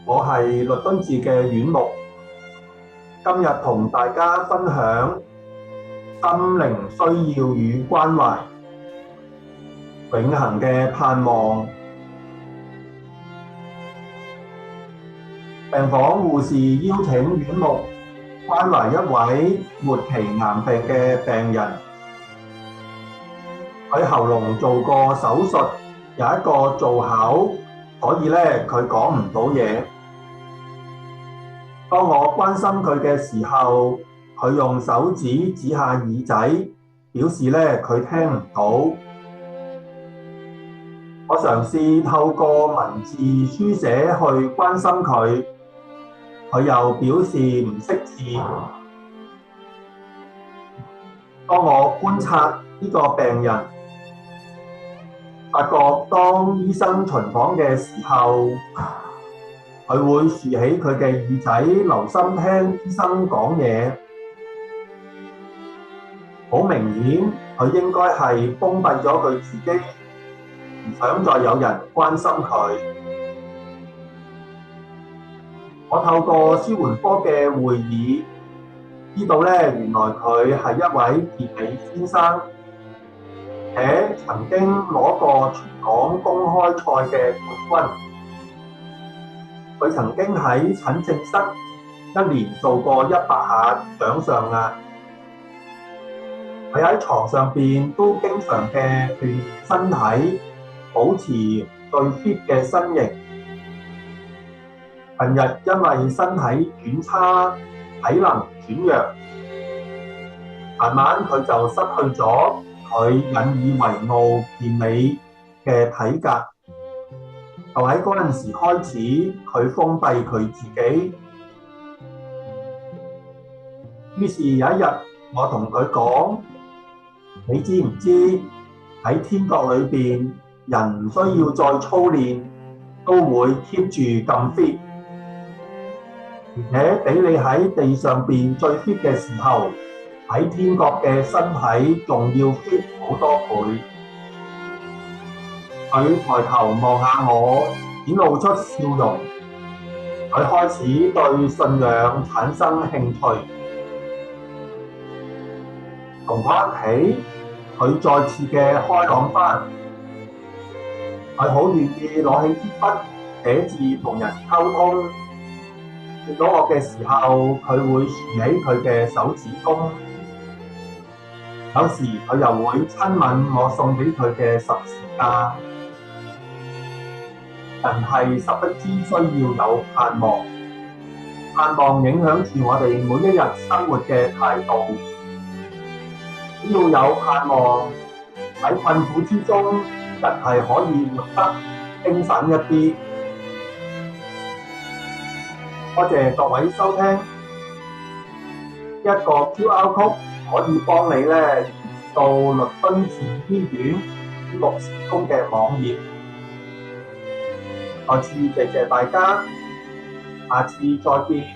我係律敦治嘅院牧，今日同大家分享心靈需要與關懷，永恆嘅盼望。病房護士邀請院牧關懷一位末期癌病嘅病人，佢喉嚨做過手術，有一個造口，所以佢講唔到嘢。當我關心佢嘅時候，佢用手指指下耳仔，表示佢聽唔到。我嘗試透過文字書寫去關心佢，佢又表示唔識字。當我觀察呢個病人，發覺當醫生巡訪嘅時候，佢會豎起佢嘅耳仔，留心聽醫生講嘢。好明顯，佢應該係封閉咗佢自己，唔想再有人關心佢。我透過紓緩科嘅會議，知道原來佢係一位健美先生，且曾經攞過全港公開賽嘅冠軍。佢曾經喺診症室一年做過100下掌上壓。佢喺床上邊都經常嘅鍛鍊身體，保持最 fit 嘅身形。近日因為身體轉差，體能轉弱，慢慢佢就失去咗佢引以為傲健美嘅體格。就喺嗰陣時開始，佢封閉佢自己。於是有一日，我同佢講：你知唔知喺天國裏邊，人唔需要再操練，都會 keep 住咁 fit，而且比你喺地上邊最 fit 嘅時候，喺天國嘅身體仲要 fit 好多倍。佢抬頭望下我，顯露出笑容。佢開始對信仰產生興趣。從嗰日起，佢再次嘅開朗返。佢好願意攞起支筆寫字同人溝通。見到我嘅時候，佢會豎起佢嘅手指公。有時佢又會親吻我送俾佢嘅十字架。人係十分之需要有盼望，盼望影響住我哋每一日生活嘅態度。只要有盼望，喺困苦之中，人係可以活得精神一啲。多謝各位收聽，一個 QR code 可以幫你到律敦治醫院牧事工嘅網頁。再次謝謝大家，下次再見。